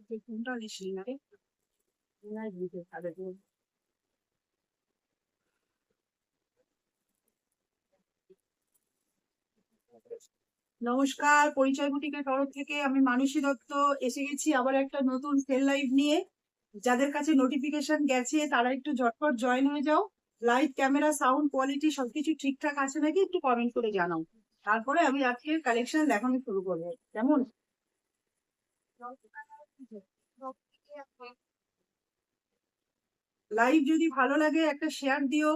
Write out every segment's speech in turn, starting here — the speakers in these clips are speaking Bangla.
কোনটা লিখলি না রে? নাই বুঝে তাদের নমস্কার, পরিচয় বুটিকের তরফ থেকে আমি মানসী দত্ত এসে গেছি আবার একটা নতুন সেল লাইভ নিয়ে। যাদের কাছে নোটিফিকেশন গেছে তারা একটু ঝটপট জয়েন হয়ে যাও। লাইভ ক্যামেরা সাউন্ড কোয়ালিটি সবকিছু ঠিকঠাক আছে নাকি একটু কমেন্ট করে জানাও। তারপরে আমি আজকের কালেকশন দেখানো শুরু করবো। কেমন? লাইভ যদি ভালো লাগে একটা শেয়ার দিও,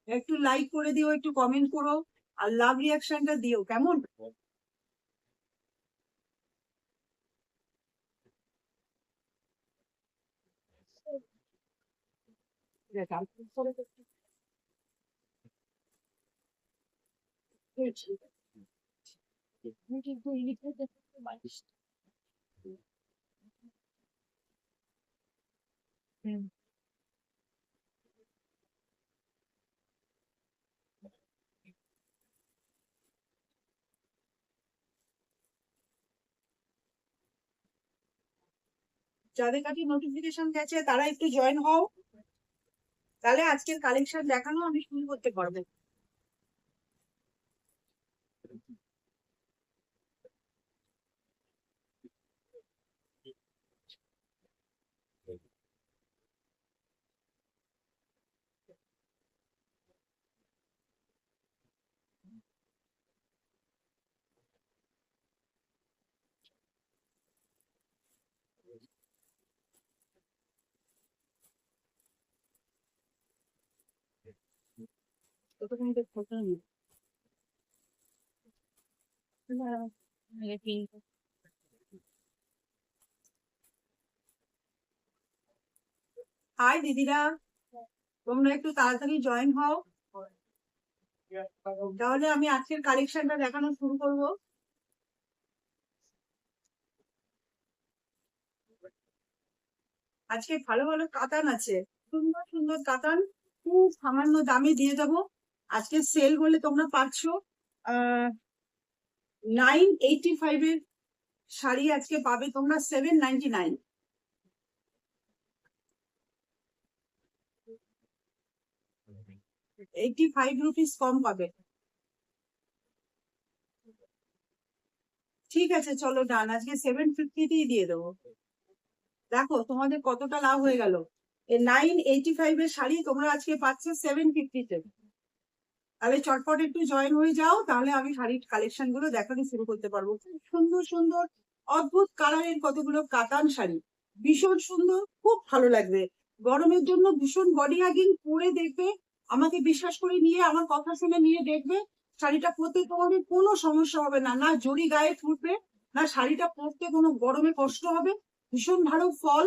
একটু লাইক করে দিও, একটু কমেন্ট করো, আর লাভ রিয়াকশনটা দিও। কেমন? যাদের কাছে নোটিফিকেশন গেছে তারা একটু জয়েন হও, তাহলে আজকের কালেকশন দেখানো আমি শুরু করতে পারবো। ততক্ষণ তো ফটো নিই। হাই দিদিরা, তোমরা একটু তাড়াতাড়ি জয়েন হও, তাহলে আমি আজকের কালেকশনটা দেখানো শুরু করব। আজকে ভালো ভালো কাতান আছে, সুন্দর সুন্দর কাতান, খুব সামান্য দামে দিয়ে দেবো। আজকে সেল বলে তোমরা পাচ্ছ 985 এর শাড়ি আজকে পাবে তোমরা 799। 85 রুপিস কম পাবে। ঠিক আছে, চলো ডান, আজকে 750 দিয়ে দেবো। দেখো তোমাদের কতটা লাভ হয়ে গেল। এই 985 এর শাড়ি তোমরা আজকে পাচ্ছ 750-তে। তাহলে চটপট একটু জয়েন হয়ে যাও, তাহলে আমি শাড়ির কালেকশন গুলো দেখানো শুরু করতে পারবো। খুব সুন্দর সুন্দর অদ্ভুত কালারের কতগুলো কাতান শাড়ি, ভীষণ সুন্দর, খুব ভালো লাগবে। গরমের জন্য ভীষণ বডি হাগিং, পরে দেখবে, আমাকে বিশ্বাস করে নিয়ে, আমার কথা শুনে নিয়ে দেখবে, শাড়িটা পরতে তোমাদের কোনো সমস্যা হবে না, না জড়ি গায়ে ফুটবে, না শাড়িটা পরতে কোনো গরমে কষ্ট হবে। ভীষণ ভালো ফল,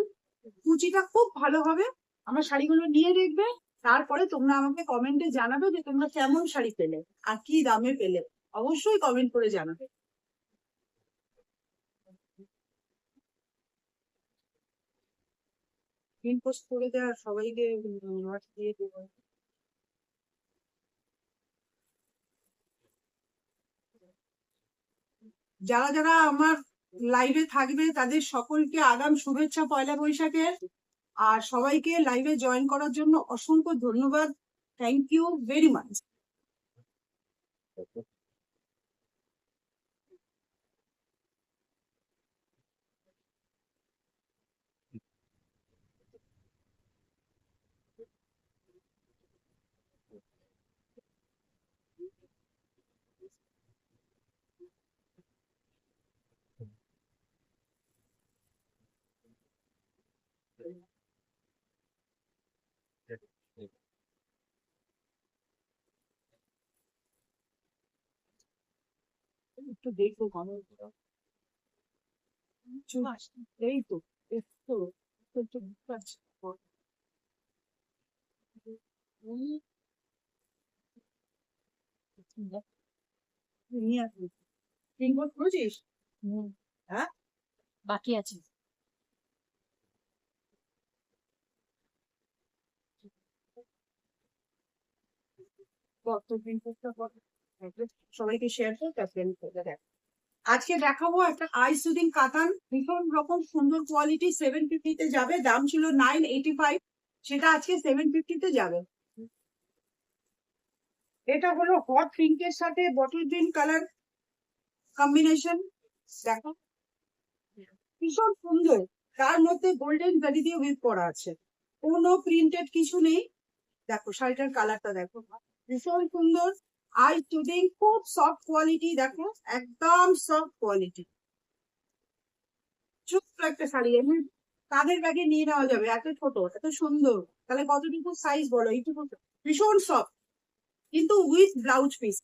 কুচিটা খুব ভালো হবে। আমার শাড়িগুলো নিয়ে দেখবে, তারপরে তোমরা আমাকে কমেন্টে জানাবে যে তোমরা কেমন শাড়ি পেলে আর কি দামে পেলে। অবশ্যই কমেন্ট করে জানাবে। পিন পোস্ট করে দেওয়া সবাইকে নোট দিয়ে দেবো। যারা যারা আমার লাইভে থাকবে তাদের সকলকে আগাম শুভেচ্ছা পয়লা বৈশাখের। আর সবাইকে লাইভে জয়েন করার জন্য অসংখ্য ধন্যবাদ। Thank you very much. একটু দেখবো কমেন্ট। এই তো, একটু একটু একটু বুঝতে পারছি। নিয়ে আসবি। পিনকোড করেছিস? হ্যাঁ, বাকি আছে। কত পিনকোডটা কত? সবাইকে শেয়ার কর, তারপরে দেখ। আজকে দেখাবো একটা আই সুদিং কাতান, ভীষণ রকম সুন্দর কোয়ালিটি, 750 তে যাবে। দাম ছিল 985, সেটা আজকে 750 তে যাবে। এটা হলো হট পিঙ্কের সাথে বটল গ্রিন কালার কম্বিনেশন, দেখো ভীষণ সুন্দর। তার মধ্যে গোল্ডেন জারি দিয়ে উইভ করা আছে, কোনো প্রিন্টেড কিছু নেই। দেখো শাড়িটার কালারটা দেখো, ভীষণ সুন্দর, আই সুদিং, খুব সফট কোয়ালিটি, দেখো একদম সফট কোয়ালিটি। ছোট্ট একটা শাড়ি, এমনি কাঁধের ব্যাগে নিয়ে নেওয়া যাবে, এত ছোট এত সুন্দর। তাহলে কতটুকু সাইজ বলো, এইটুকু। ভীষণ সফট, কিন্তু উইথ ব্লাউজ পিস,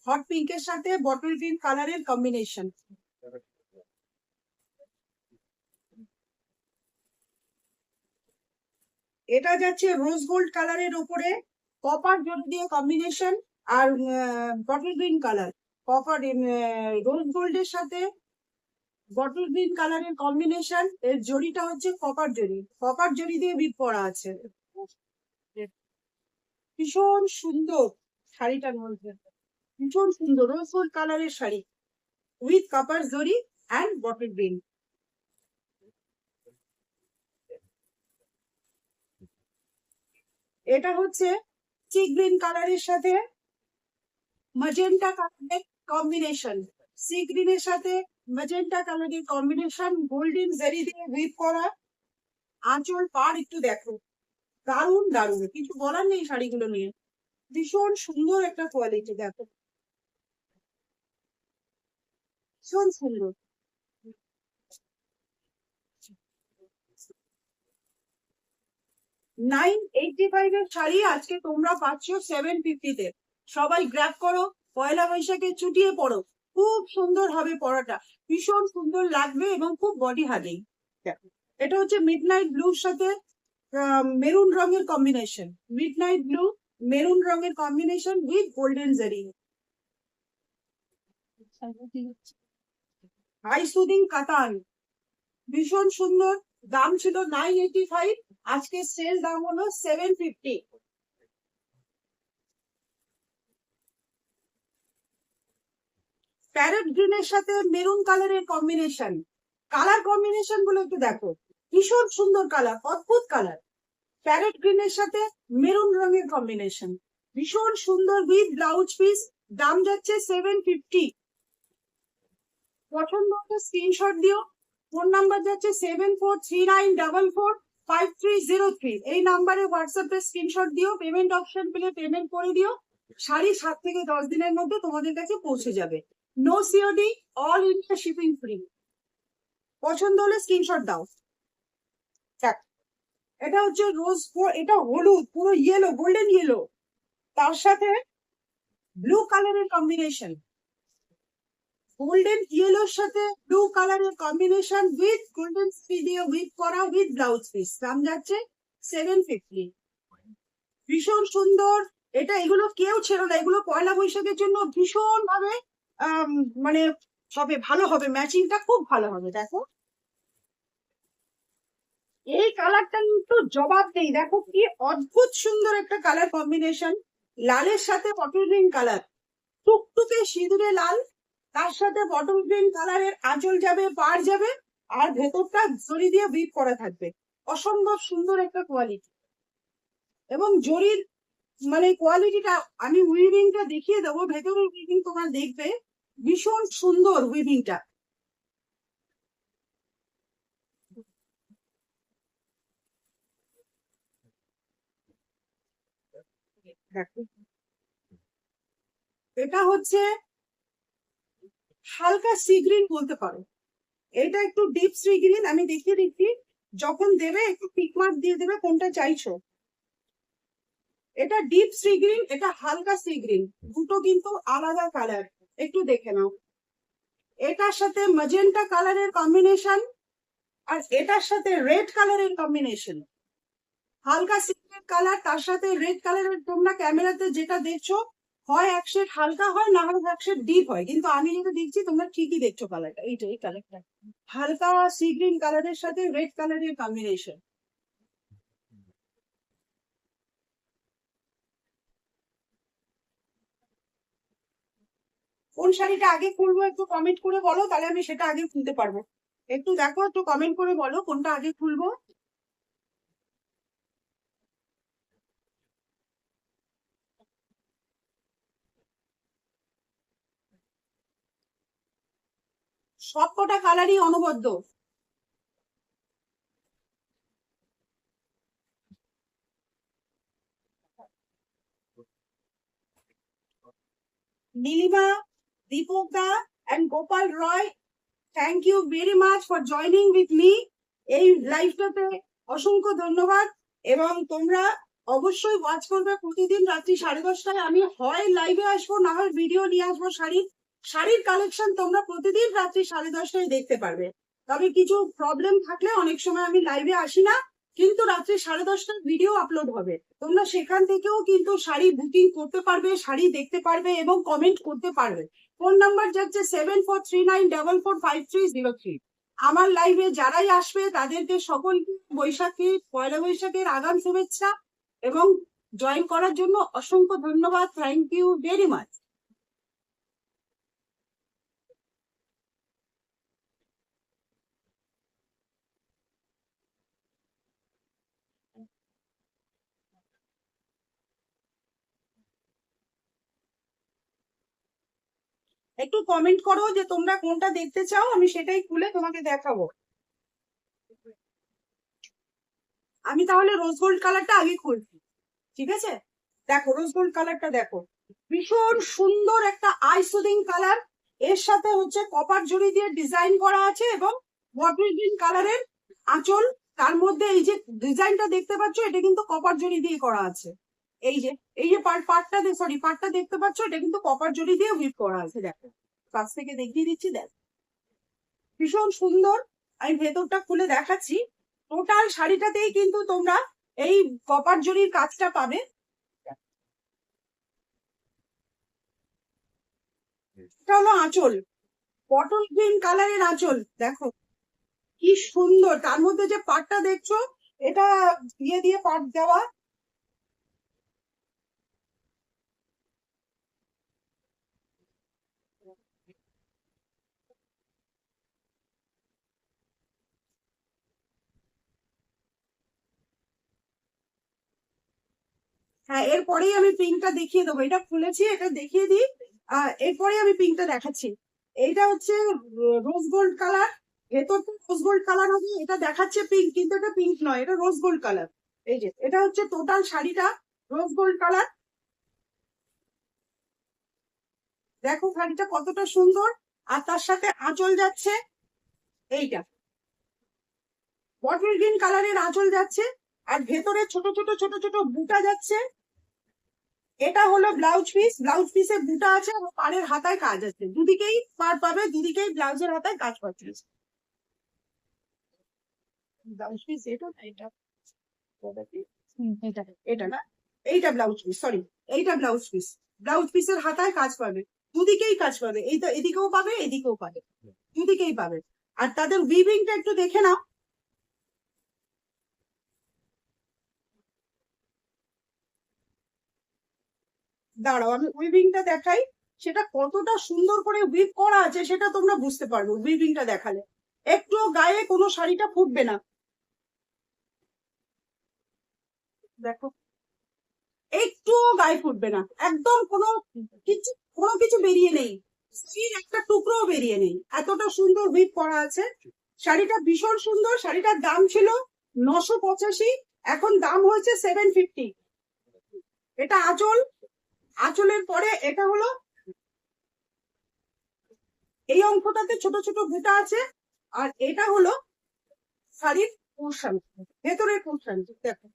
হট পিঙ্কের সাথে বটল গ্রিন কালারের কম্বিনেশন। এটা যাচ্ছে রোজ গোল্ড কালারের উপরে কপার জরি দিয়ে কম্বিনেশন, আর বটল গ্রিন কালার, কপার রোজ গোল্ডের সাথে বটল গ্রিন কালারের কম্বিনেশন। এর জরিটা হচ্ছে কপার জরি, কপার জরি দিয়ে বিট করা আছে। ভীষণ সুন্দর শাড়িটার মধ্যে, ভীষণ সুন্দর রোজ গোল্ড কালারের শাড়ি উইথ কপার জরি অ্যান্ড বটল গ্রিন। এটা হচ্ছে সি গ্রিন কালারের সাথে ম্যাজেন্টা কালারের কম্বিনেশন, সি গ্রিনের সাথে ম্যাজেন্টা কালারের কম্বিনেশন, গোল্ডেন জারি দিয়ে উইভ করা। আঁচল পাড় একটু দেখো, দারুণ দারুণ, কিছু বলার নেই শাড়িগুলো নিয়ে। ভীষণ সুন্দর একটা কোয়ালিটি, দেখো ভীষণ সুন্দর। 985 এর শাড়ি আজকে তোমরা পাচ্ছ 750 তে। সবাই গ্র্যাব করো, পয়লা বৈশাখে চুটিয়ে পড়ো, খুব সুন্দর হবে পরাটা, ভীষণ সুন্দর লাগবে এবং খুব বডি হাগিং। এটা হচ্ছে মিডনাইট ব্লুর সাথে মেরুন রঙের কম্বিনেশন, মিডনাইট ব্লু মেরুন রঙের কম্বিনেশন উইথ গোল্ডেন জারি। হাই সুদিং কাতান, ভীষণ সুন্দর। দাম ছিল 985, আজকে সেল দাম হলো 750। প্যারেট গ্রিনের সাথে মেরুন কালারের কম্বিনেশন, কালার কম্বিনেশন গুলো একটু দেখো, ভীষণ সুন্দর কালার, অদ্ভুত কালার। প্যারেট গ্রিনের সাথে মেরুন রঙের কম্বিনেশন, ভীষণ সুন্দর উইথ ব্লাউজ পিস। দাম যাচ্ছে 750। পছন্দ হলে স্ক্রিনশট দিও। ফোন নাম্বার যাচ্ছে 7439445303। এই নাম্বারে হোয়াটসঅ্যাপে স্ক্রিনশট দিও, পেমেন্ট অপশন পেলে পেমেন্ট করে দিও। শাড়ি 7 থেকে 10 দিনের মধ্যে তোমাদের কাছে পৌঁছে যাবে। No COD, all India shipping free. পছন্দ হলে স্ক্রিনশট দাও। দেখ, এটা হচ্ছে রোজ, এটা হলুদ, পুরো ইয়েলো, গোল্ডেন ইয়েলো, তার সাথে ব্লু কালারের কম্বিনেশন, গোল্ডেন ইয়েলোর সাথে ব্লু কালারের কম্বিনেশন উইথ গোল্ডেন স্টি দিয়ে উইথ করা উইথ ব্লাউজ পিস। দাম যাচ্ছে 750। ভীষণ সুন্দর এটা, এগুলো কেউ ছেড়ো না, এগুলো পয়লা বৈশাখের জন্য ভীষণ ভাবে মানে হবে, ভালো হবে, ম্যাচিংটা খুব ভালো হবে। দেখো এই কালারটা কিন্তু জবাব নেই, দেখো কি অদ্ভুত সুন্দর একটা কালার কম্বিনেশন, লালের সাথে বটল গ্রিন কালার, টুকটুকে সিঁদুরে লাল, তার সাথে বটল গ্রিন কালারের আঁচল যাবে, পাড় যাবে, আর ভেতরটা জরি দিয়ে বিট করা থাকবে। অসম্ভব সুন্দর একটা কোয়ালিটি, এবং জরির মানে কোয়ালিটিটা, আমি উইভিংটা দেখিয়ে দেবো, ভেতরের উইভিং তোমরা দেখবে, ভীষণ সুন্দর উইভিংটা। এটা হচ্ছে হালকা সি গ্রিন বলতে পারো, এটা একটু ডিপ সি গ্রিন, আমি দেখিয়ে দিচ্ছি, যখন দেবে একটু টিক মার্ক দিয়ে দেবে কোনটা চাইছো। এটা ডিপ সি গ্রিন, এটা হালকা সি গ্রিন, দুটো কিন্তু আলাদা কালার, একটু দেখে নাও। এটার সাথে ম্যাজেন্টা কালারের কম্বিনেশন, আর এটার সাথে রেড কালারের কম্বিনেশন, হালকা সি গ্রিন কালার, তার সাথে রেড কালারের, তোমরা ক্যামেরাতে যেটা দেখছো হয় এক শেড হালকা হয়, না হলে এক শেড ডিপ হয়, কিন্তু আমি যেটা দেখছি তোমরা ঠিকই দেখছো কালারটা, এইটা এই কালারটা হালকা সি গ্রিন কালারের সাথে রেড কালারের কম্বিনেশন। কোন শাড়িটা আগে খুলবো একটু কমেন্ট করে বলো, তাহলে আমি সেটা আগে খুলতে পারবো। একটু দেখো, একটু কমেন্ট করে বলো কোনটা আগে খুলবো। সবকটা কালারই অনবদ্য। Nilima, Deepak da and Gopal Roy, thank you very much for joining with me এই লাইভটাতে। অসংখ্য ধন্যবাদ। এবং তোমরা অবশ্যই ওয়াচ করবে প্রতিদিন রাত্রি 10:30টায়। আমি হয় লাইভে আসবো, না হয় ভিডিও নিয়ে আসবো শাড়ির কালেকশন তোমরা প্রতিদিন রাত্রি 10:30টায় দেখতে পারবে। তবে কিছু প্রবলেম থাকলে অনেক সময় আমি লাইভে আসি না, কিন্তু রাত্রি 10:30টায় ভিডিও আপলোড হবে। তোমরা সেখান থেকেও কিন্তু শাড়ি বুকিং করতে পারবে, শাড়ি দেখতে পারবে এবং কমেন্ট করতে পারবে। ফোন নাম্বার যাচ্ছে 7439445303। আমার লাইভে যারাই আসবে তাদেরকে সকলকে পয়লা বৈশাখের আগাম শুভেচ্ছা এবং জয়েন করার জন্য অসংখ্য ধন্যবাদ। Thank you very much. একটু কমেন্ট করো যে তোমরা কোনটা দেখতে চাও, আমি সেটাই খুলে তোমাকে দেখাবো। আমি তাহলে রোজ গোল্ড কালারটা আগে খুলছি, ঠিক আছে? দেখো রোজ গোল্ড কালারটা দেখো, ভীষণ সুন্দর একটা আই সুদিং কালার। এর সাথে হচ্ছে কপার জড়ি দিয়ে ডিজাইন করা আছে এবং বটল গ্রিন কালারের আঁচল। তার মধ্যে এই যে ডিজাইনটা দেখতে পাচ্ছ, এটা কিন্তু কপার জড়ি দিয়ে করা আছে। এই যে পার্টটা দেখতে পাচ্ছ, এটা কিন্তু কপার জড়ি দিয়ে হুইপ করা আছে। দেখো কাছ থেকে দেখিয়ে দিচ্ছি, দেখ ভীষণ সুন্দর। আমি ভেতরটা খুলে দেখাচ্ছি। টোটাল শাড়িটাতেই কিন্তু তোমরা এই কপার জরির কাজটা পাবে। এটা হলো আঁচল, বটল গ্রিন কালারের আঁচল। দেখো কি সুন্দর, তার মধ্যে যে পাটটা দেখছো, এটা দিয়ে পাট দেওয়া। হ্যাঁ, এরপরেই আমি পিঙ্কটা দেখিয়ে দেবো। এটা খুলেছি, এটা দেখিয়ে দিই। এরপরে আমি পিঙ্কটা দেখাচ্ছি। এইটা হচ্ছে রোজ গোল্ড কালার, ভেতরটা রোজ গোল্ড কালার হবে। এটা দেখাচ্ছে পিঙ্ক, কিন্তু এটা পিঙ্ক নয়, এটা রোজ গোল্ড কালার। এই যে এটা হচ্ছে টোটাল শাড়িটা রোজ গোল্ড কালার। দেখো শাড়িটা কতটা সুন্দর। আর তার সাথে আঁচল যাচ্ছে এইটা, বটল গ্রিন কালারের আঁচল যাচ্ছে। আর ভেতরে ছোট ছোট ছোট ছোট বুটা যাচ্ছে। এটা হলো ব্লাউজ পিস, ব্লাউজ পিসে বুটা আছে এবং পাড়ের হাতায় কাজ আছে। দুদিকেই পার পাবে, দুদিকেই ব্লাউজের হাতায় কাজ পাচ্ছে। ব্লাউজ পিস এটা না, এটা এটা এটা না, এইটা ব্লাউজ পিস, সরি, এইটা ব্লাউজ পিস। ব্লাউজ পিসের হাতায় কাজ পাবে, দুদিকেই কাজ পাবে। এই তো এদিকেও পাবে, এদিকেও পাবে, দুদিকেই পাবে। আর তাদের উইভিংটা একটু দেখে নাও। দাঁড়াও আমি উইভিংটা দেখাই, সেটা কতটা সুন্দর করে উইভ করা আছে সেটা তোমরা বুঝতে পারবে উইভিংটা দেখালে। একটু গায়ে কোনো শাড়িটা ফুটবে না। দেখো একটুও গায়ে ফুটবে না, একদম কোনো কিছু বেরিয়ে নেই, স্ত্রীর একটা টুকরো বেরিয়ে নেই, এতটা সুন্দর উইভ করা আছে। শাড়িটা ভীষণ সুন্দর। শাড়িটার দাম ছিল 985, এখন দাম হয়েছে 750। এটা আঁচল, আঁচলের পরে এটা হলো এই অংশটাতে ছোট ছোট বুটা আছে। আর এটা হলো শাড়ির পোর্শন, ভেতরের পোর্শন। দেখো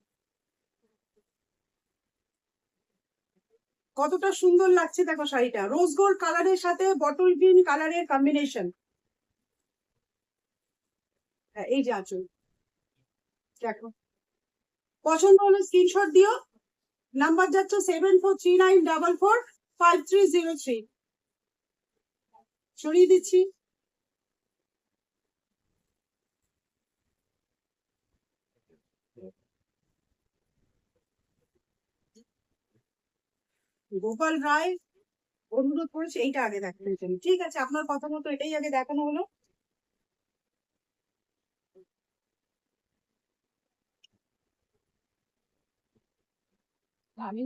কতটা সুন্দর লাগছে, দেখো শাড়িটা রোজ গোল্ড কালারের সাথে বটল গ্রিন কালারের কম্বিনেশন। হ্যাঁ, এই যে আঁচল, দেখো পছন্দ হলে স্ক্রিনশট দিও। নাম্বার যাচ্ছে 7439445303। সরিয়ে দিচ্ছি। গোপাল রায়, অনুরোধ করেছি এইটা আগে দেখানোর জন্য। ঠিক আছে, আপনার কথা মতো এটাই আগে দেখানো হলো। আমি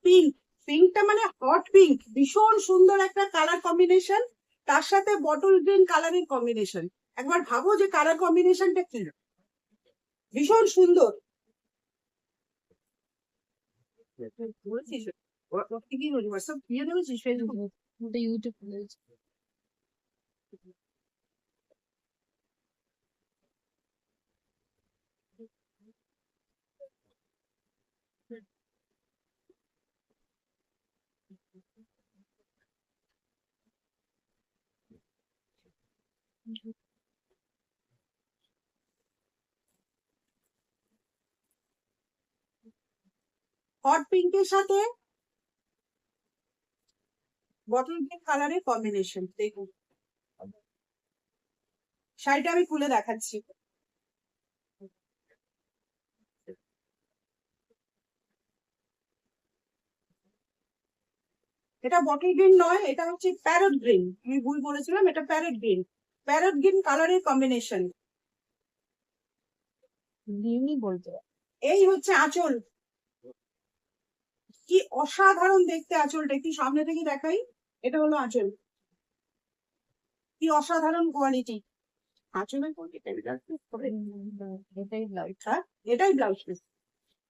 পিঙ্ক, পিঙ্কটা মানে হট পিঙ্ক, ভীষণ সুন্দর একটা কালার কম্বিনেশন, তার সাথে বটল গ্রিন কালারের কম্বিনেশন। একবার ভাবো যে কালার কম্বিনেশনটা কি, ভীষণ সুন্দর। বলছিস কি বলি, হোয়াটসঅ্যাপ দিয়ে দেবেছিস ফেসবুক? ইউটিউব। হট পিঙ্কের সাথে বটল গ্রিন কালারের কম্বিনেশন, দেখুন শাড়িটা আমি খুলে দেখাচ্ছি। এটা বটল গ্রিন নয়, এটা হচ্ছে প্যারট গ্রিন, আমি ভুল বলেছিলাম, এটা প্যারট গ্রিন, প্যারট গ্রিন কালারের কম্বিনেশন। বলতে এই হচ্ছে আঁচল, কি অসাধারণ দেখতে আঁচলটা, একটু সামনে থেকে দেখাই। এটা হলো আঁচল, কি অসাধারণ কোয়ালিটি। আঁচলের এটাই ব্লাউজ পিস,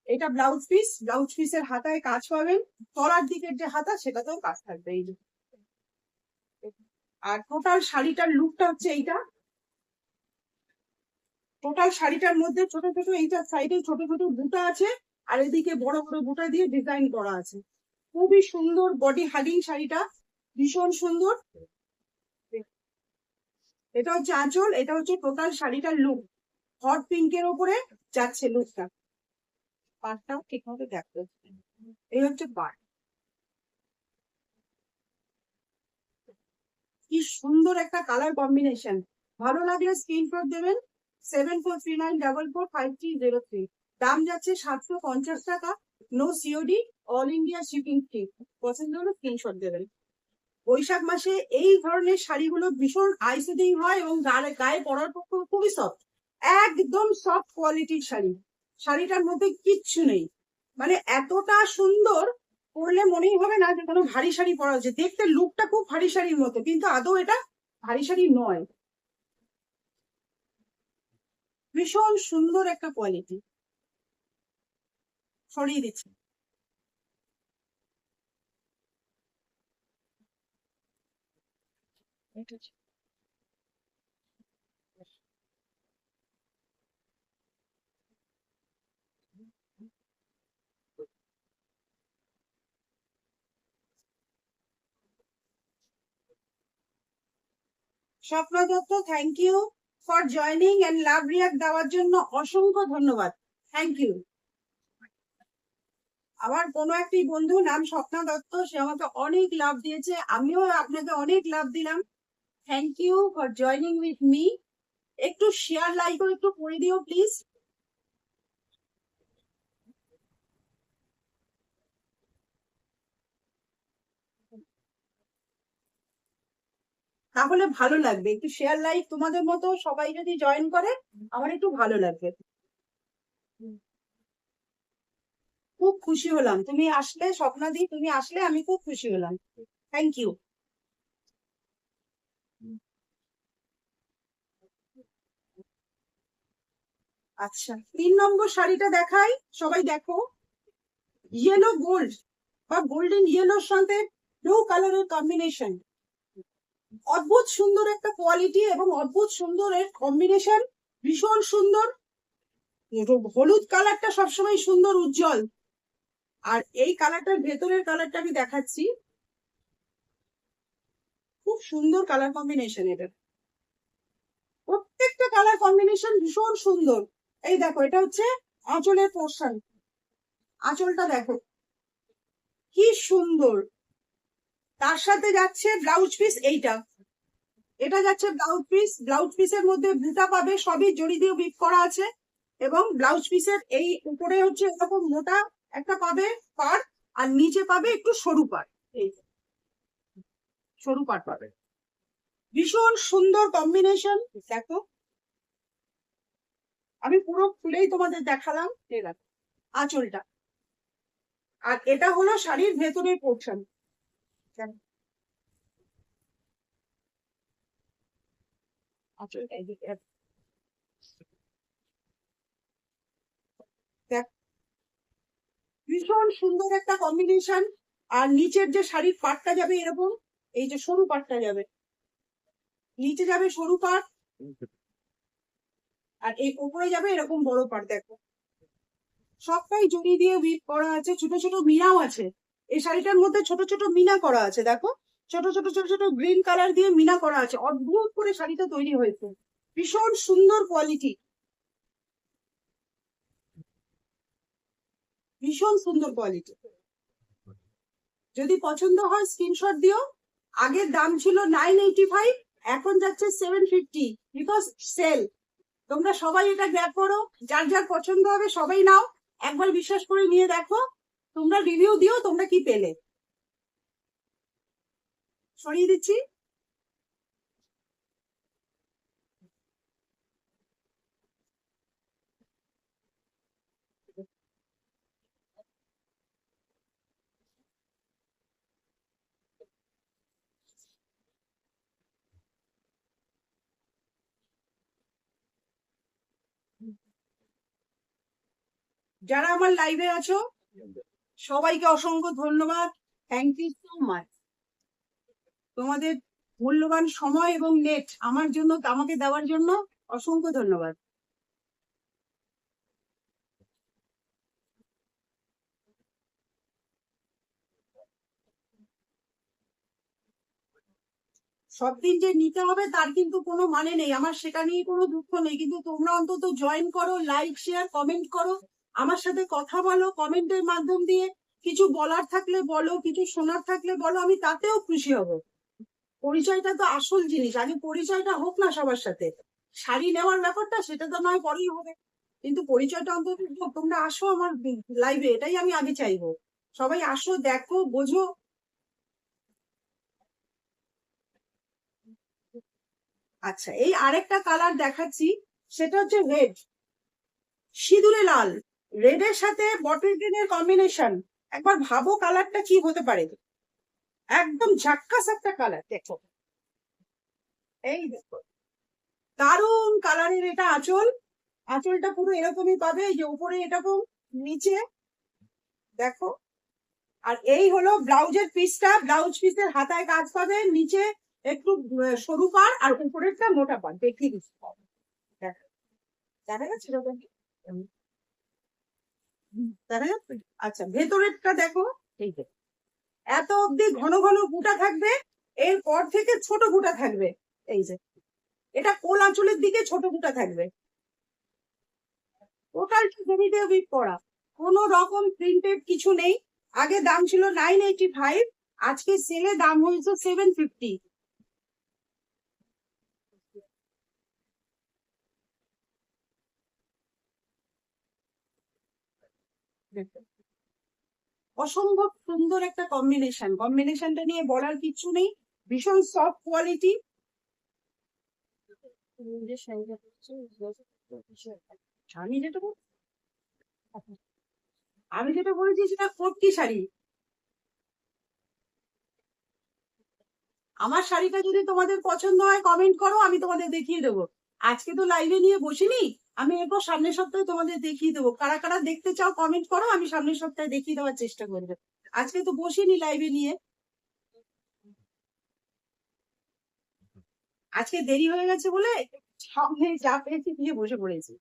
এটা ব্লাউজ পিস, ব্লাউজ পিসের হাতায় কাজ পাবেন, তলার দিকের যে হাতা সেটাতেও কাজ থাকবে এই যে। আর টোটাল শাড়িটার লুকটা হচ্ছে এইটা, টোটাল শাড়িটার মধ্যে ছোট ছোট এইটার সাইডে ছোট ছোট বুটা আছে, আর এদিকে বড় বড় বুটা দিয়ে ডিজাইন করা আছে। খুবই সুন্দর বডি হাগিং শাড়িটা, ভীষণ সুন্দর। এটা হচ্ছে আঁচল, এটা হচ্ছে টোটাল শাড়িটার লুক, হট পিঙ্কের ওপরে যাচ্ছে লুকটা। পাটটাও ঠিক মতো দেখতে হচ্ছে, এই হচ্ছে পাট, কি সুন্দর একটা কালার কম্বিনেশন। ভালো লাগলে স্ক্রিনশট দেবেন 7439445303। দাম যাচ্ছে 750 টাকা, no COD, all India shipping free. পছন্দ হলে স্ক্রিনশট দেবেন। বৈশাখ মাসে এই ধরনের শাড়িগুলো ভীষণ আইসেডিং হয় এবং গায়ে পরার পক্ষে খুবই সফট, একদম সফট কোয়ালিটির শাড়ি। শাড়িটার মধ্যে কিচ্ছু নেই, মানে এতটা সুন্দর, পরলে মনেই হবে না যে কোনো ভারী শাড়ি পরা হচ্ছে। দেখতে লুকটা খুব ভারী শাড়ির মতো, কিন্তু আদৌ এটা ভারী শাড়ি নয়, ভীষণ সুন্দর একটা কোয়ালিটি। সরিয়ে দিচ্ছি। Swapna Dutta, thank you for joining and love react দেওয়ার জন্য অসংখ্য ধন্যবাদ, থ্যাংক ইউ। আমার কোনো একটি বন্ধু নাম স্বপ্না দত্ত, সে আমাকে অনেক লাভ দিয়েছে, আমিও আপনাকে অনেক লাভ দিলাম, thank you for joining with me. একটু শেয়ার লাইক একটু করে দিও প্লিজ। তাহলে ভালো লাগবে, একটু শেয়ার লাইক তোমাদের মতো সবাই যদি জয়েন করে আমার একটু ভালো লাগবে। খুব খুশি হলাম তুমি আসলে, স্বপ্নাদি তুমি আসলে আমি খুব খুশি হলাম, থ্যাংক ইউ। আচ্ছা, 3 নম্বর শাড়িটা দেখাই, সবাই দেখো। ইয়েলো গোল্ড বা গোল্ডেন ইয়েলোর সাথে ব্লু কালারের কম্বিনেশন, অদ্ভুত সুন্দর একটা কোয়ালিটি এবং অদ্ভুত সুন্দর এর কম্বিনেশন, ভীষণ সুন্দর। হলুদ কালারটা সবসময় সুন্দর উজ্জ্বল, আর এই কালারটার ভেতরের কালারটা আমি দেখাচ্ছি, খুব সুন্দর কালার কম্বিনেশন এটা, প্রত্যেকটা কালার কম্বিনেশন ভীষণ সুন্দর। এই দেখো, এটা হচ্ছে আঁচলের পোর্শন, আঁচলটা দেখো কি সুন্দর, তার সাথে যাচ্ছে ব্লাউজ পিস এইটা, এটা যাচ্ছে ব্লাউজ পিস। ব্লাউজ পিসের মধ্যে বুটা পাবে, সবই জড়ি দিয়ে বিট করা আছে। এবং ব্লাউজ পিসের এই উপরে হচ্ছে এরকম মোটা একটা পাবে পার, আর নিচে পাবে একটু সরু পার। এই সরু পার পাবে। ভীষণ সুন্দর কম্বিনেশন। দেখো আমি পুরো খুলেই তোমাদের দেখালাম। আঁচলটা, আর এটা হলো শাড়ির ভেতরের পোর্শন। আঁচলটা এদিকে দেখ, ভীষণ সুন্দর একটা কম্বিনেশন। আর নিচের যে শাড়ির পাটটা যাবে এরকম, এই যে সরু পাটটা যাবে, নিচে যাবে সরু পাট, আর এই উপরে যাবে এরকম বড় পাট। দেখো সবটাই জড়ি দিয়ে উইভ করা আছে, ছোট ছোট মিনাও আছে। এই শাড়িটার মধ্যে ছোট ছোট মিনা করা আছে। দেখো ছোট ছোট ছোট ছোট গ্রিন কালার দিয়ে মিনা করা আছে। অদ্ভুত করে শাড়িটা তৈরি হয়েছে, ভীষণ সুন্দর কোয়ালিটি, ভীষণ সুন্দর কোয়ালিটি। যদি পছন্দ হয় স্ক্রিনশট দিও। আগের দাম ছিল 985, এখন যাচ্ছে 750, বিকজ সেল। তোমরা সবাই এটা গ্র্যাব করো, যার যার পছন্দ হবে সবাই নাও, একবার বিশ্বাস করে নিয়ে দেখো, তোমরা রিভিউ দিও তোমরা কি পেলে। সরিয়ে দিচ্ছি। যারা আমার লাইভে আছো সবাইকে অসংখ্য ধন্যবাদ। Thank you so much. তোমাদের মূল্যবান সময় এবং নেট আমার জন্য, আমাকে দেওয়ার জন্য অসংখ্য ধন্যবাদ। সব দিন যে নিতে হবে তার কিন্তু কোনো মানে নেই, আমার সেটা নিয়ে কোনো দুঃখ নেই, কিন্তু তোমরা অন্তত জয়েন করো, লাইক শেয়ার কমেন্ট করো, আমার সাথে কথা বলো কমেন্টের মাধ্যম দিয়ে। কিছু বলার থাকলে বলো, কিছু শোনার থাকলে বলো, আমি তাতেও খুশি হব। পরিচয়টা তো আসল জিনিস, আগে পরিচয়টা হোক না সবার সাথে। শাড়ি নেওয়ার ব্যাপারটা সেটা তো নয় পরেই হবে, কিন্তু পরিচয়টা অন্তত হোক। তোমরা আসো আমার লাইভে, এটাই আমি আগে চাইবো। সবাই আসো, দেখো, বোঝো। আচ্ছা, এই আরেকটা কালার দেখাচ্ছি, সেটা হচ্ছে রেড, সিঁদুরে লাল। রেড এর সাথে বটল গ্রিনের কম্বিনেশন, একবার ভাবো কালারটা কি হতে পারে। একদম ঝাক্কাস একটা কালার। দেখো এই দেখো, দারুন কালারের এটা আঁচল। আঁচলটা পুরো এরকমই পাবে, এই যে উপরে এরকম, নিচে দেখো। আর এই হলো ব্লাউজের পিসটা, ব্লাউজ পিসের হাতায় কাজ পাবে, নিচে একটু সরু পার, আর উপরেরটা মোটা পার। দেখিয়ে দিচ্ছি, দেখো দেখা যাচ্ছে এরকম? দেখা যাচ্ছে? আচ্ছা, ভেতরেরটা দেখো, এই যে এত অব্দি ঘন ঘন বুটা থাকবে, এরপর থেকে ছোট বুটা থাকবে। এই যে এটা কোল আঁচলের দিকে ছোট বুটা থাকবে। টোটাল জমিতে উইভ করা, কোন রকম প্রিন্টেড কিছু নেই। আগে দাম ছিল 985, আজকে সেলে দাম হয়েছে 750। অসম্ভব সুন্দর একটা কম্বিনেশন, কম্বিনেশনটা নিয়ে বলার কিছু নেই। ভীষণ সফট কোয়ালিটি। আমি যেটা আমি যেটা বলেছি সেটা কটকি শাড়ি। আমার শাড়িটা যদি তোমাদের পছন্দ হয় কমেন্ট করো, আমি তোমাদের দেখিয়ে দেবো। আজকে তো লাইভে নিয়ে বসিনি, আমি এরপর সামনের সপ্তাহে তোমাদের দেখিয়ে দেবো। কারা কারা দেখতে চাও কমেন্ট করো, আমি সামনের সপ্তাহে দেখিয়ে দেওয়ার চেষ্টা করবো। আজকে তো বসিনি লাইভে নিয়ে, আজকে দেরি হয়ে গেছে বলে সামনে যা পেয়েছি দিয়ে বসে পড়েছি।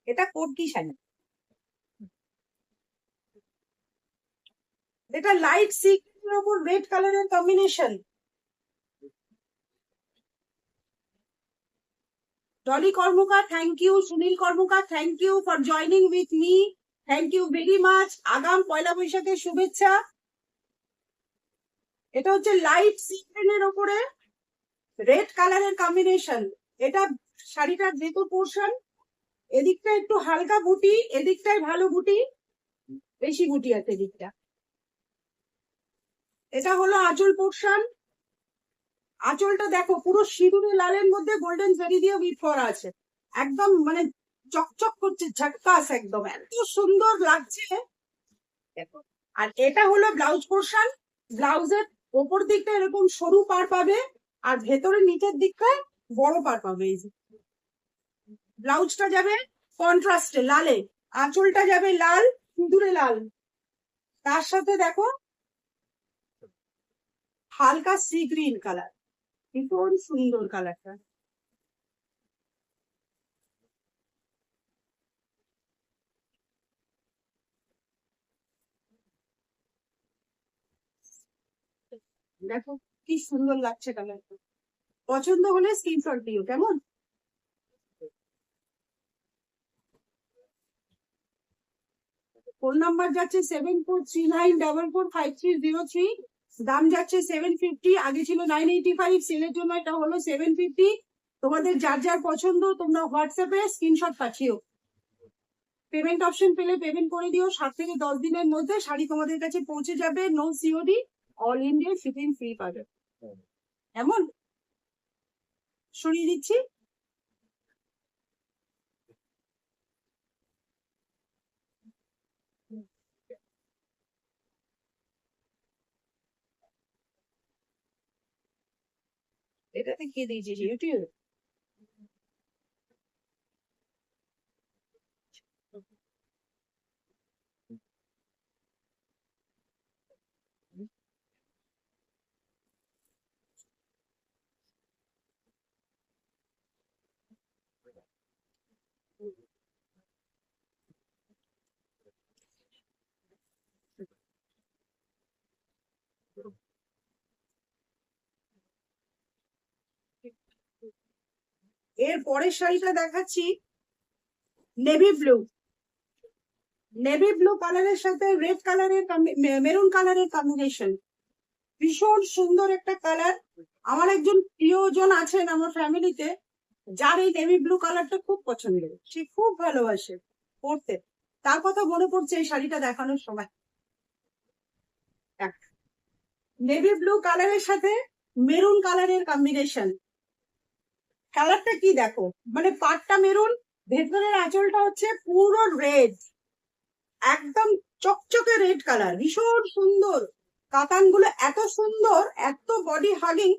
এটা কটকি শাড়ি, এটা লাইট সি গ্রিনের উপর রেড কালারের combination. Dolly Karmakar thank you, Sunil Karmakar thank you for joining with me, thank you very much. আগাম পয়লা বৈশাখের শুভেচ্ছা। এটা হচ্ছে লাইট সি গ্রিনের ওপরে রেড কালারের কম্বিনেশন। এটা শাড়িটার ভেতর পোর্শন, এদিকটা একটু হালকা বুটি, এদিকটাই ভালো বুটি, বেশি বুটি আছে এদিকটা। এটা হলো আঁচল পোর্শন। আঁচলটা দেখো পুরো সিঁদুরে লালের মধ্যে গোল্ডেন জারি দিয়ে উইভ করা আছে, একদম মানে চকচক করছে, ঝাক্কাস, একদম এত সুন্দর লাগছে দেখো। আর এটা হলো ব্লাউজ পোর্শন। ব্লাউজের ওপর দিকটা এরকম সরু পার পাবে, আর ভেতরের নিচের দিকটায় বড় পার পাবে। এই যে ব্লাউজটা যাবে কন্ট্রাস্টে লালে, আঁচলটা যাবে লাল, সিঁদুরে লাল, তার সাথে দেখো হালকা সি গ্রিন কালার, ভীষণ সুন্দর কালারটা। দেখো কি সুন্দর লাগছে কালারটা। পছন্দ হলে স্ক্রিনশট দিও কেমন। ফোন নাম্বার যাচ্ছে 7439445303, দাম যাচ্ছে 750, আগে ছিল 985, সেলের জন্য এটা হলো 750। তোমাদের যার যার পছন্দ তোমরা হোয়াটসঅ্যাপে স্ক্রিনশট পাঠিও। পেমেন্ট অপশন পেলে পেমেন্ট করে দিও, 7 থেকে 10 দিনের মধ্যে শাড়ি তোমাদের কাছে পৌঁছে যাবে। No COD, all India shipping free পাবে। এমন সরিয়ে দিচ্ছি। এটাতে কে দিয়েছিস ইউটিউব? এর পরের শাড়িটা দেখাচ্ছি, নেভি ব্লু। নেভি ব্লু কালারের সাথে রেড কালারের, মেরুন কালারের কম্বিনেশন, ভীষণ সুন্দর একটা কালার। আমার একজন প্রিয়জন আছেন আমার ফ্যামিলিতে, যার এই নেভি ব্লু কালারটা খুব পছন্দের, সে খুব ভালোবাসে পরতে। তার কথা মনে পড়ছে এই শাড়িটা দেখানোর সময়। নেভি ব্লু কালারের সাথে মেরুন কালারের কম্বিনেশন। কালারটা কি দেখো, মানে পাটটা মেরুন, ভেতরের আঁচলটা হচ্ছে পুরো রেড, একদম চকচকে রেড কালার, ভীষণ সুন্দর। কাতানগুলো এত সুন্দর, এত বডি হাগিং,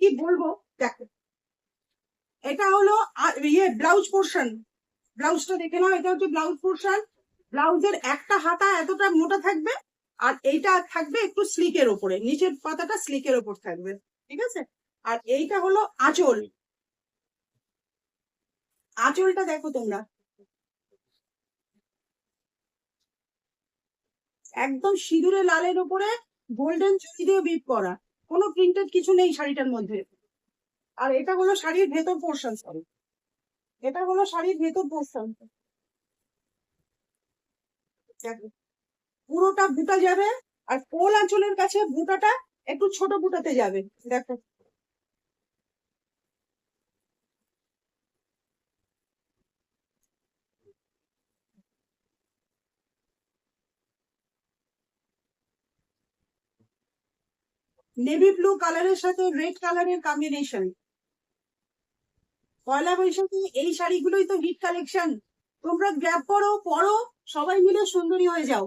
কি বলবো। দেখো এটা হলো ইয়ে ব্লাউজ পোর্শন। ব্লাউজটা দেখে নাও, এটা হচ্ছে ব্লাউজ পোর্শন। ব্লাউজের একটা হাতা এতটা মোটা থাকবে, আর এইটা থাকবে একটু স্লিকের ওপরে, নিচের পাতাটা স্লিকের ওপর থাকবে, ঠিক আছে। আর এইটা হলো আঁচল। আঁচলটা দেখো তোমরা, একদম সিঁদুরে লালের উপরে গোল্ডেন জরি দিয়ে বিট করা, কোনো প্রিন্টেড কিছু নেই শাড়িটার মধ্যে। আর এটা হলো শাড়ির ভেতর পোর্শন, সরি, এটা হলো শাড়ির ভেতর পোর্শন। পুরোটা বুটা যাবে, আর কোল আঁচলের কাছে বুটাটা একটু ছোট বুটাতে যাবে। দেখো নেভি ব্লু কালারের সাথে রেড কালারের কম্বিনেশন। পয়লা বৈশাখে এই শাড়িগুলোই তো হিট কালেকশন। তোমরা গ্র্যাব করো, পরো, সবাই মিলে সুন্দরী হয়ে যাও।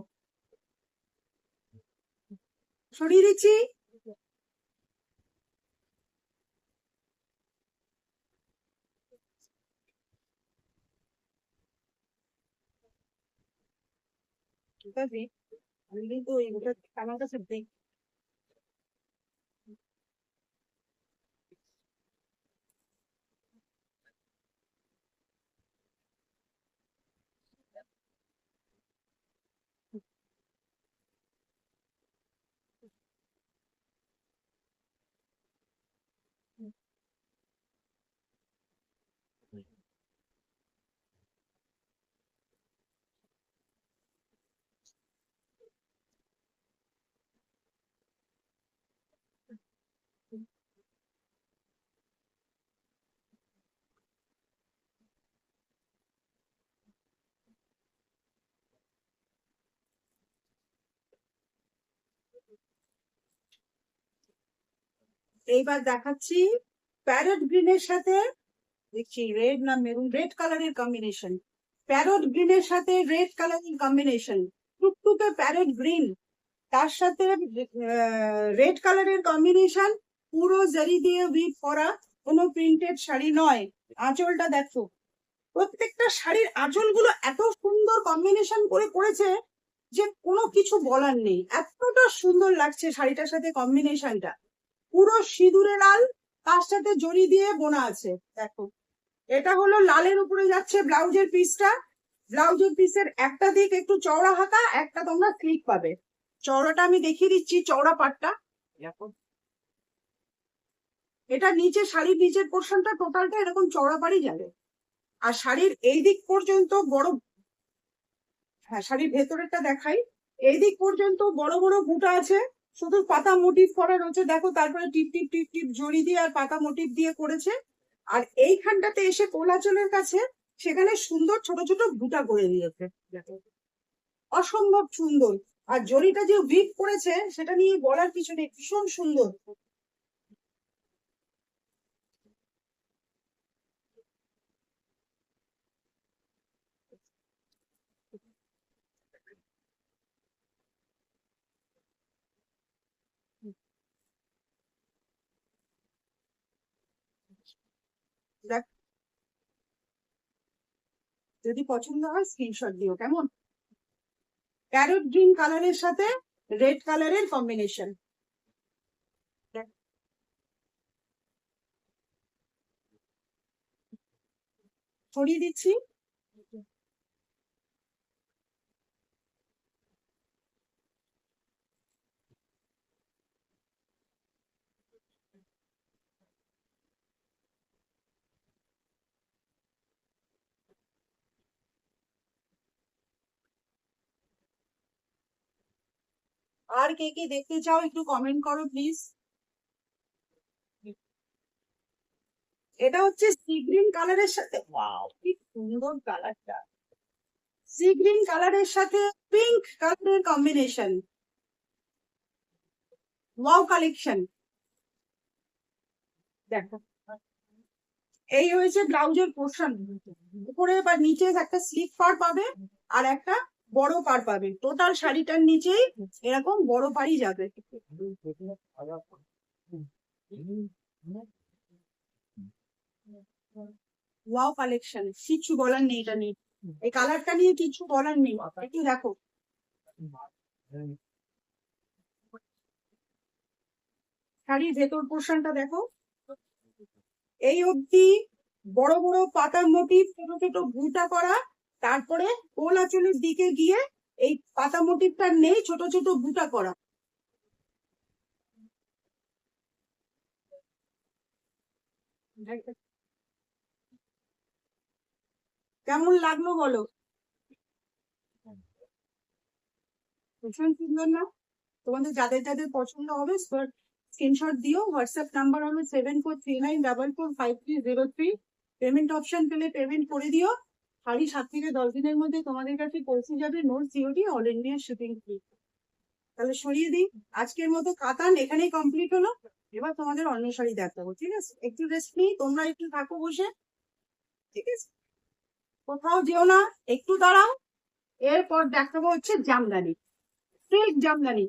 সরিয়ে দিচ্ছি। ঠিক আছে, আমি কিন্তু এইটা আমার কাছে দেখ। এইবার দেখাচ্ছি প্যারট গ্রিনের সাথে, দেখছি রেড না মেরুন, রেড কালারের কম্বিনেশন, প্যারট গ্রিনের সাথে রেড কালারের কম্বিনেশন, টুকটুকে প্যারট গ্রিন, তার সাথে রেড কালারের কম্বিনেশন, পুরো জারি দিয়ে উইভ করা, কোনো প্রিন্টেড শাড়ি নয়। আঁচলটা দেখো, প্রত্যেকটা শাড়ির আঁচলগুলো এত সুন্দর কম্বিনেশন করে করেছে যে কোনো কিছু বলার নেই, এতটা সুন্দর লাগছে শাড়িটার সাথে কম্বিনেশনটা। পুরো সিঁদুরে লাল, তার সাথে জড়ি দিয়ে বোনা আছে দেখো। এটা হলো লালের উপরে যাচ্ছে ব্লাউজের পিসটা। ব্লাউজের পিসের একটা দিক একটু চওড়া হাতা, একটা তোমরা স্লিক পাবে। চওড়াটা আমি দেখিয়ে দিচ্ছি, চওড়া পাটটা দেখো। এটা নিচে, শাড়ির নিচের পোর্শনটা টোটালটা এরকম চওড়া পাড়ি যাবে। আর শাড়ির এই দিক পর্যন্ত বড়, হ্যাঁ শাড়ির ভেতরেরটা দেখাই, এই দিক পর্যন্ত বড় বড় বুটা আছে, শুধু পাতা মোটিভ করা রয়েছে দেখো, তারপরে টিপ টিপ টিপ টিপ জড়ি দিয়ে আর পাতা মোটিভ দিয়ে করেছে। আর এইখানটাতে এসে কোলাচলের কাছে সেখানে সুন্দর ছোট ছোট বুটা করে দিয়েছে দেখো, অসম্ভব সুন্দর। আর জড়িটা যে উইভ করেছে সেটা নিয়ে বলার কিছু নেই, ভীষণ সুন্দর। দেখ, যদি পছন্দ হয় স্ক্রিনশট দিও কেমন। প্যারট গ্রিন কালারের সাথে রেড কালারের কম্বিনেশন, ছড়িয়ে দিচ্ছি। আর কে কে দেখতে চাও একটু কমেন্ট করো প্লিজ। এটা হচ্ছে সি গ্রিন কালারের সাথে, ওয়াও কি সুন্দর কালারটা, সি গ্রিন কালারের সাথে পিঙ্ক কালারের কম্বিনেশন, ওয়াও কালেকশন দেখো। এই হয়েছে ব্লাউজের পোর্শন, উপরে বা নিচে একটা স্লিপ পার পাবে আর একটা বড় পার পাবে, টোটাল শাড়িটার নিচেই এরকম বড় পাড়ই যাবে। ওয়াও কালেকশন, কিছু বলার নেই এটা নিয়ে, এই কালারটা নিয়ে কিছু বলার নেই, একটু দেখো। শাড়ির ভেতর পোর্শনটা দেখো, এই অবধি বড় বড় পাতার মোটিভ, ছোট ছোট বুটা করা, তারপরে কোল আঁচলের দিকে গিয়ে এই পাতা মোটিভটা নেই, ছোট ছোট বুটা করা। কেমন লাগলো বলো, ভীষণ সুন্দর না? তোমাদের যাদের যাদের পছন্দ হবে স্ক্রিনশট দিও, হোয়াটসঅ্যাপ নাম্বার হলো 7439445303। পেমেন্ট অপশন পেলে পেমেন্ট করে দিও, শাড়ি 7 থেকে 10 দিনের মধ্যে তোমাদের কাছে পৌঁছে যাবে, no COD, all India shipping free. তাহলে সরিয়ে দিই, আজকের মতো কাতান এখানেই কমপ্লিট হলো। এবার তোমাদের অন্য শাড়ি দেখাবো, ঠিক আছে? একটু রেস্ট নিই, তোমরা একটু থাকো বসে, ঠিক আছে? কোথাও যেও না, একটু দাঁড়াও। এরপর দেখাবো হচ্ছে জামদানি, সিল্ক জামদানি।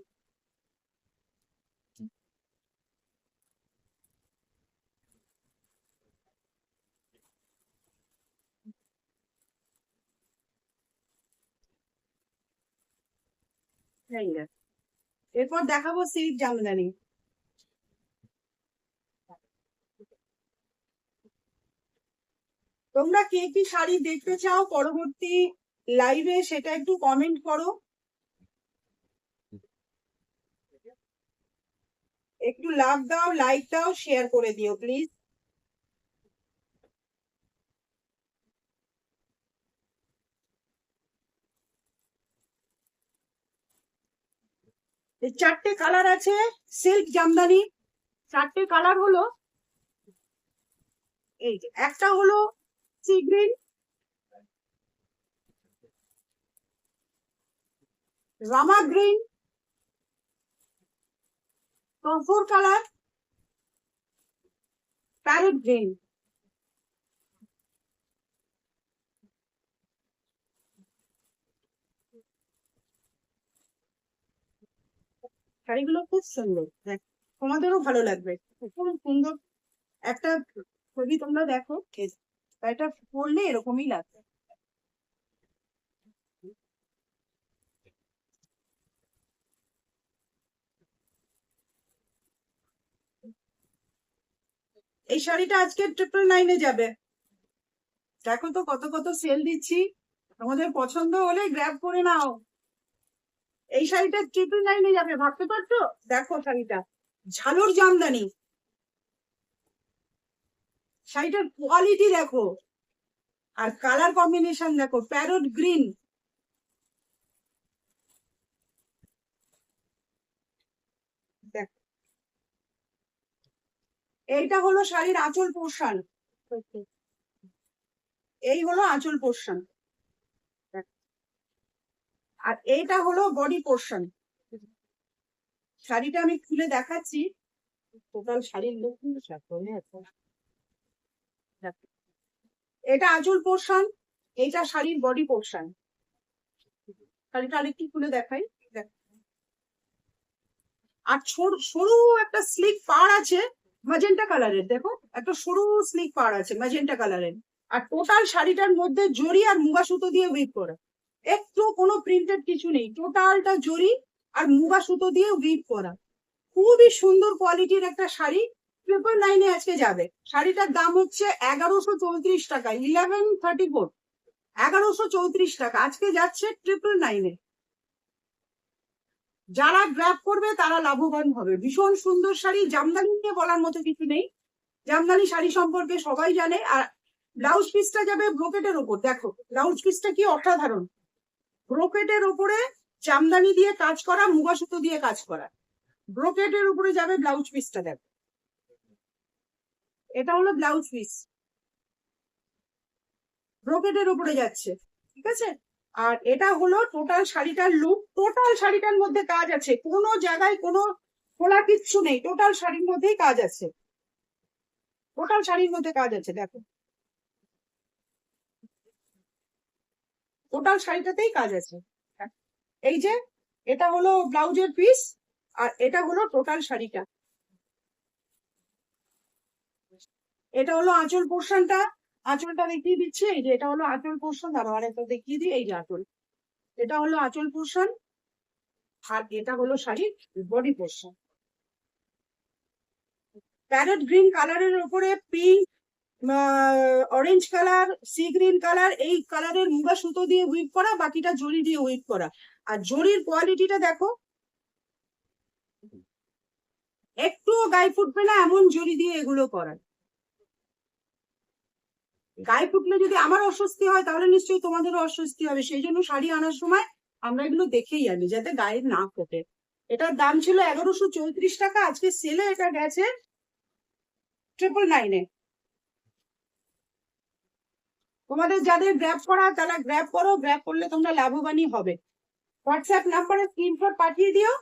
এরপর দেখাবো সিল্ক জামদানি। তোমরা কে কি শাড়ি দেখতে চাও পরবর্তী লাইভে সেটা একটু কমেন্ট করো, একটু লাভ দাও, লাইক দাও, শেয়ার করে দিও প্লিজ। চারটে কালার আছে সিল্ক জামদানি, চারটে কালার হলো এই যে, একটা হলো সি গ্রিন, রামা গ্রিন, টফোর কালার, প্যারেট গ্রিন। শাড়িগুলো খুব সুন্দর, তোমাদেরও ভালো লাগবে, খুব সুন্দর একটা ছবি তোমরা দেখো, এটা পরলে এরকমই লাগবে। এই শাড়িটা আজকে 999 যাবে। দেখো তো কত কত সেল দিচ্ছি, তোমাদের পছন্দ হলে গ্র্যাব করে নাও। এই শাড়িটা 999 যাবে, ভাবতে পারছো? দেখো শাড়িটা ঝালর জামদানি, শাড়িটার কোয়ালিটি দেখো, আর কালার কম্বিনেশন দেখো, প্যারট গ্রিন। দেখো, এইটা হলো শাড়ির আঁচল পোর্শন, এই হলো আঁচল পোর্শন, আর এইটা হলো বডি পোর্শন। শাড়িটা আমি খুলে দেখাচ্ছি, টোটাল শাড়ির লুক। এটা আঁচল পোর্শন, এইটা শাড়ির বডি পোর্শন। শাড়িটা আরেকটু খুলে দেখাই। আর সরু একটা স্লিক পাড় আছে ম্যাজেন্টা কালারের, দেখো একটা সরু স্লিক পাড় আছে ম্যাজেন্টা কালারের। আর টোটাল শাড়িটার মধ্যে জরি আর মুগা সুতো দিয়ে উইভ করা, একটু কোনো প্রিন্টেড কিছু নেই, টোটালটা জরি আর মুগা সুতো দিয়ে উইভ করা। খুবই সুন্দর কোয়ালিটির একটা শাড়ি, 999 আজকে যাবে। শাড়িটার দাম হচ্ছে 1134 টাকা, 1134, 1134 টাকা আজকে যাচ্ছে 999। যারা গ্র্যাব করবে তারা লাভবান হবে। ভীষণ সুন্দর শাড়ি, জামদানি নিয়ে বলার মতো কিছু নেই, জামদানি শাড়ি সম্পর্কে সবাই জানে। আর ব্লাউজ পিসটা যাবে ব্রোকেটের ওপর, দেখো ব্লাউজ পিসটা কি অসাধারণ, ব্রোকেটের ওপরে জামদানি দিয়ে কাজ করা, মুগা সুতো দিয়ে কাজ করা, ব্রোকেটের উপরে যাবে ব্লাউজ পিসটা। দেখো এটা হলো ব্লাউজ পিস, ব্রোকেটের উপরে যাচ্ছে, ঠিক আছে। আর এটা হলো টোটাল শাড়িটার লুক, টোটাল শাড়িটার মধ্যে কাজ আছে, কোনো জায়গায় কোনো খোলা কিচ্ছু নেই, টোটাল শাড়ির মধ্যেই কাজ আছে, টোটাল শাড়ির মধ্যে কাজ আছে। দেখো টোটাল শাড়িটাতেই কাজ আছে। এই যে এটা হলো ব্লাউজের পিস, আর এটা হলো টোটাল শাড়িটা। এটা হলো আঁচল পোর্শনটা, আঁচলটা দেখিয়ে দিচ্ছি, এই যে এটা হলো আঁচল পোর্শন, দাঁড়াও আর একটা দেখিয়ে দিই, এই যে আঁচল, এটা হলো আঁচল পোর্শন, আর এটা হলো শাড়ির বডি পোর্শন। প্যারেট গ্রিন কালারের উপরে pink, orange colour, sea green colour, এই কালারের মুগা সুতো দিয়ে উইভ করা, বাকিটা জরি দিয়ে উইভ করা। আর জরির কোয়ালিটিটা দেখো, একটুও গায়ে ফুটবে না এমন জরি দিয়ে এগুলো করা। গায়ে ফুটলে যদি আমার অস্বস্তি হয় তাহলে নিশ্চয়ই তোমাদেরও অস্বস্তি হবে, সেই জন্য শাড়ি আনার সময় আমরা এগুলো দেখেই আনি যাতে গায়ে না ফোটে। এটার দাম ছিল 1134 টাকা, আজকে সেলে এটা গেছে 999। তোমাদের যাদের গ্র্যাব করা তারা গ্র্যাব করো, গ্র্যাব করলে তোমরা লাভবানই হবে। হোয়াটসঅ্যাপ নাম্বারে স্ক্রিনশট পাঠিয়ে দিও,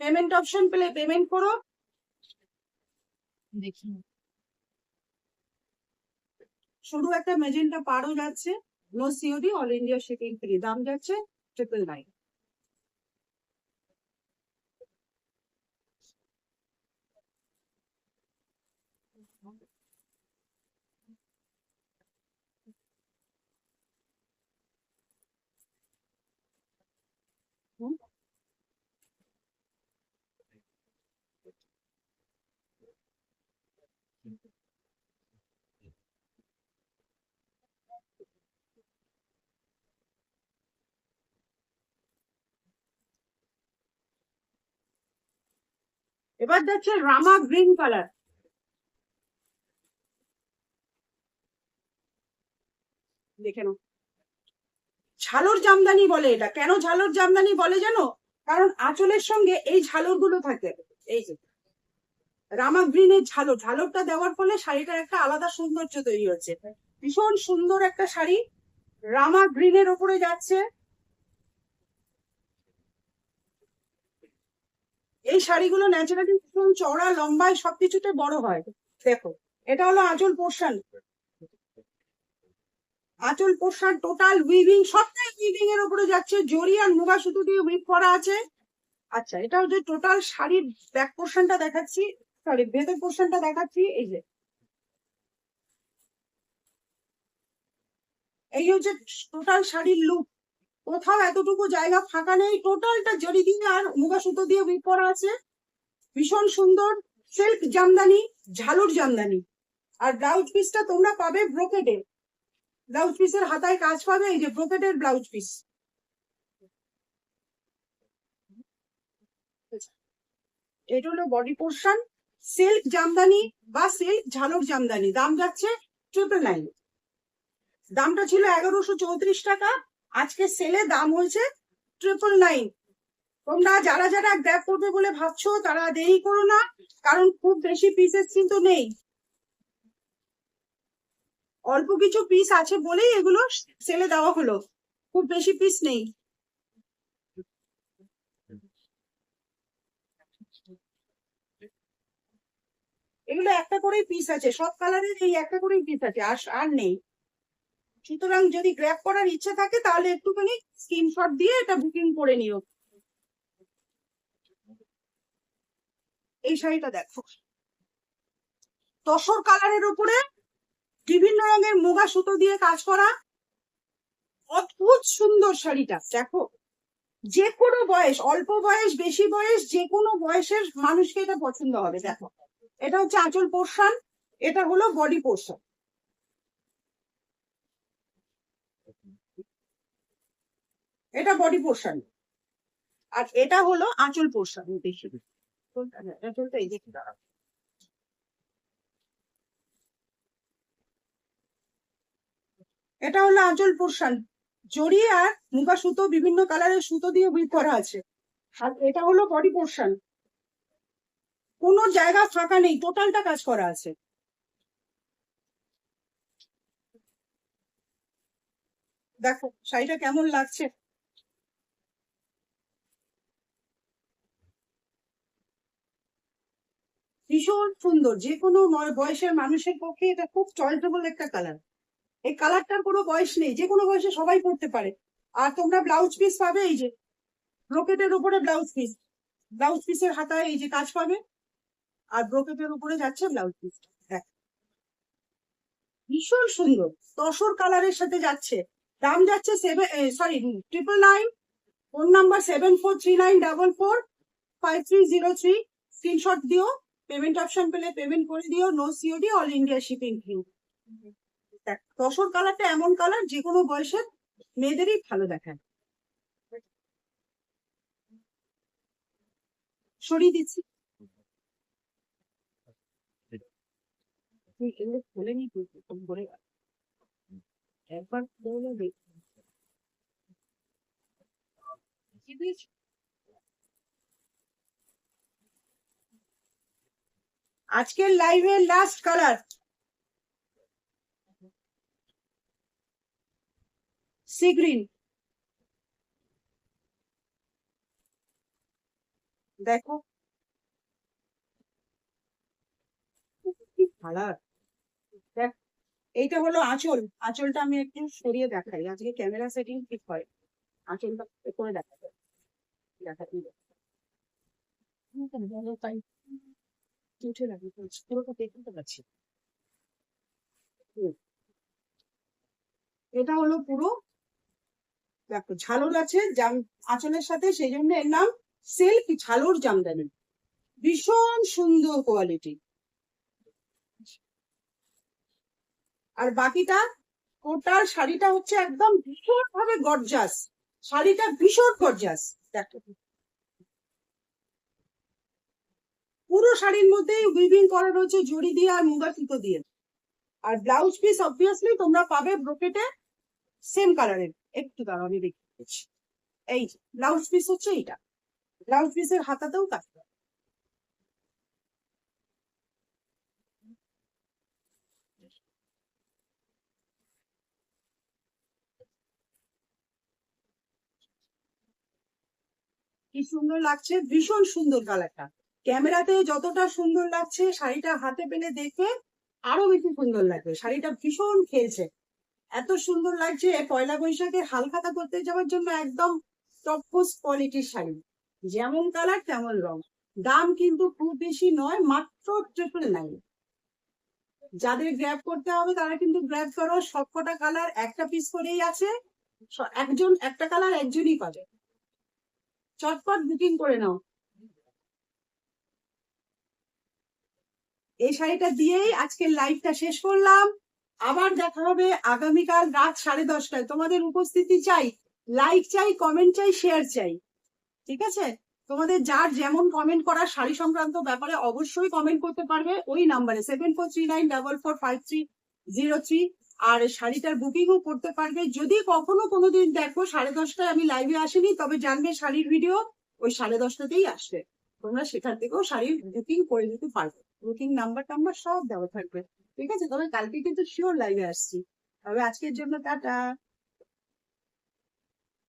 পেমেন্ট অপশন পেলে পেমেন্ট করো। দেখি শুধু একটা মেজেন্টা পাড়ও যাচ্ছে, no COD, all India shipping free, দাম যাচ্ছে 999। এবার যাচ্ছে রামা গ্রিন কালার, দেখে নাও। ঝালর জামদানি বলে এটা, কেন ঝালর জামদানি বলে জানো? কারণ আঁচলের সঙ্গে এই ঝালর গুলো থাকে, এই যে রামা গ্রিনের ঝালর, ঝালরটা দেওয়ার ফলে শাড়িটার একটা আলাদা সৌন্দর্য তৈরি হচ্ছে। ভীষণ সুন্দর একটা শাড়ি, রামা গ্রিনের ওপরে যাচ্ছে। এই শাড়িগুলো ন্যাচারালি ভীষণ চওড়া, লম্বায় সবকিছুতে বড় হয়। দেখো, এটা হলো আঁচল পোর্শন। আঁচল পোর্শন টোটাল উইভিং, সবটাই উইভিং এর উপরে যাচ্ছে, জরি আর মুগা সুতো দিয়ে উইভ করা আছে। আচ্ছা, এটা হচ্ছে টোটাল শাড়ির ব্যাক পোর্শনটা দেখাচ্ছি, সরি ভেতর পোর্শনটা দেখাচ্ছি। এই যে এই হচ্ছে টোটাল শাড়ির লুক। কোথাও এতটুকু জায়গা ফাঁকা নেই, টোটালটা জরি দিয়ে আর মুগা সুতো দিয়ে উইভ করা আছে। ভীষণ সুন্দর সিল্ক জামদানি, ঝালুর জামদানি। আর ব্লাউজ পিসটা তোমরা পাবে ব্রোকেটে, ব্লাউজ পিসের হাতায় কাজ পাবে, এই যে ব্রোকেটের ব্লাউজ পিস। এটা হলো বডি পোর্শন, সিল্ক জামদানি বা সিল্ক ঝালর জামদানি। দাম যাচ্ছে 999। দামটা ছিল 1134 টাকা, আজকে সেলে দাম হয়েছে 999। তোমরা যারা যারা গ্র্যাব করবে বলে ভাবছো তারা দেরি করো না, কারণ খুব বেশি পিসেস কিন্তু নেই, অল্প কিছু পিস আছে বলেই এগুলো সেলে দেওয়া হলো, খুব বেশি পিস নেই। এগুলো একটা করেই পিস আছে, সব কালারের এই একটা করেই পিস আছে, আর নেই। সুতরাং যদি গ্র্যাব করার ইচ্ছে থাকে তাহলে একটুখানি স্ক্রিনশট দিয়ে এটা বুকিং করে নিও। এই শাড়িটা দেখো, তসর কালারের উপরে বিভিন্ন রঙের মুগা সুতো দিয়ে কাজ করা, অদ্ভুত সুন্দর শাড়িটা। দেখো, যে কোনো বয়স, অল্প বয়স বেশি বয়স, যে কোনো বয়সের মানুষকে এটা পছন্দ হবে। দেখো, এটা হচ্ছে আঁচল পোর্শন, এটা হলো বডি পোর্শন। এটা বডি পোর্শন, আর এটা হলো আঁচল পোর্শন। বেশি আঁচলটা এই দেখি, দাঁড়াও। এটা হলো আঁচল পোর্শন, জড়িয়ে আর মুগা সুতো বিভিন্ন কালারের সুতো দিয়ে উইভ করা আছে। আর এটা হলো বডি পোর্শন, কোনো জায়গা ফাঁকা নেই, টোটালটা কাজ করা আছে। দেখো শাড়িটা কেমন লাগছে। ভীষণ সুন্দর, যে কোনো বয়সের মানুষের পক্ষে এটা খুব চয়েসেবল একটা কালার। এই কালারটার কোনো বয়স নেই, যে কোনো বয়সে সবাই পড়তে পারে। আর তোমরা ব্লাউজ পিস পাবে, এই যে ব্রোকেটের উপরে ব্লাউজ পিস, ব্লাউজ পিসের হাতায় এই যে কাজ পাবে, আর ব্রোকেটের উপরে যাচ্ছে ব্লাউজ পিস। দেখ, ভীষণ সুন্দর তসর কালারের সাথে যাচ্ছে। দাম যাচ্ছে 999। Phone number 7439445303। স্ক্রিনশট দিও, পেমেন্ট অপশন পেলে পেমেন্ট করে দিও, no COD, all India shipping free. দেখ, তসর কালারটা এমন কালার যে কোনো বয়সের মেয়েদেরই ভালো দেখায়। সরিয়ে দিচ্ছি, তুই এগুলো খুলে নি, তুই করে একবার করলে দেখি। আজকের লাইভের লাস্ট কালার, সি গ্রিন। দেখো কি কালার। দেখ, এইটা হলো আঁচল, আঁচলটা আমি একটু সরিয়ে দেখাই, আজকে ক্যামেরা সেটিং ঠিক হয়, আঁচলটা করে দেখা যায়, দেখাতে তাই উঠে লাগে, পুরোটা দেখতে পাচ্ছি। এটা হলো পুরো, দেখো ঝালর আছে আঁচলের সাথে, সেই জন্য এর নাম সিল্ক ঝালর জামদানি। ভীষণ সুন্দর কোয়ালিটি। আর বাকিটা টোটাল শাড়িটা হচ্ছে একদম ভীষণ ভাবে গর্জাস, শাড়িটা ভীষণ গর্জাস। দেখো, পুরো শাড়ির মধ্যেই উইভিং করা রয়েছে জড়ি দিয়ে আর মুগা সুতো দিয়ে। আর ব্লাউজ পিস অবভিয়াসলি তোমরা পাবে ব্রোকেটে, সেম কালারের। একটু দাঁড়াও আমি দেখি, এই ব্লাউজ পিস হচ্ছে এইটা, ব্লাউজ পিসের হাতাতেও কাজ। কি সুন্দর লাগছে, ভীষণ সুন্দর কালারটা। ক্যামেরাতে যতটা সুন্দর লাগছে শাড়িটা হাতে পেলে দেখে আরো বেশি সুন্দর লাগবে। শাড়িটা ভীষণ খেলছে, এত সুন্দর লাগছে। পয়লা বৈশাখে হালখাতা করতে যাওয়ার জন্য একদম টপ মোস্ট কোয়ালিটির শাড়ি, যেমন কালার তেমন রং। দাম কিন্তু খুব বেশি নয়, মাত্র 999। যাদের গ্র্যাব করতে হবে তারা কিন্তু গ্র্যাব করো, সবকটা কালার একটা পিস করেই আছে, একজন একটা কালার একজনই পাবে, চটপট বুকিং করে নাও। এই শাড়িটা দিয়েই আজকের লাইভটা শেষ করলাম। আবার দেখা হবে আগামীকাল রাত 10:30টায়। তোমাদের উপস্থিতি চাই, লাইক চাই, কমেন্ট চাই, শেয়ার চাই, ঠিক আছে? তোমাদের যার যেমন কমেন্ট করার শাড়ি সংক্রান্ত ব্যাপারে অবশ্যই কমেন্ট করতে পারবে ওই নাম্বারে 7439445303। আর শাড়িটার বুকিংও করতে পারবে। যদি কখনো কোনোদিন দেখো 10:30টায় আমি লাইভে আসিনি, তবে জানবে শাড়ির ভিডিও ওই 10:30টাতেই আসবে। তোমরা সেখান থেকেও শাড়ির বুকিং করে দিতে পারবে, বুকিং নাম্বার টাম্বার সব দেওয়া থাকবে, ঠিক আছে? তবে কালকে কিন্তু শিওর লাইভে আসছি। তবে আজকের জন্য টাটা।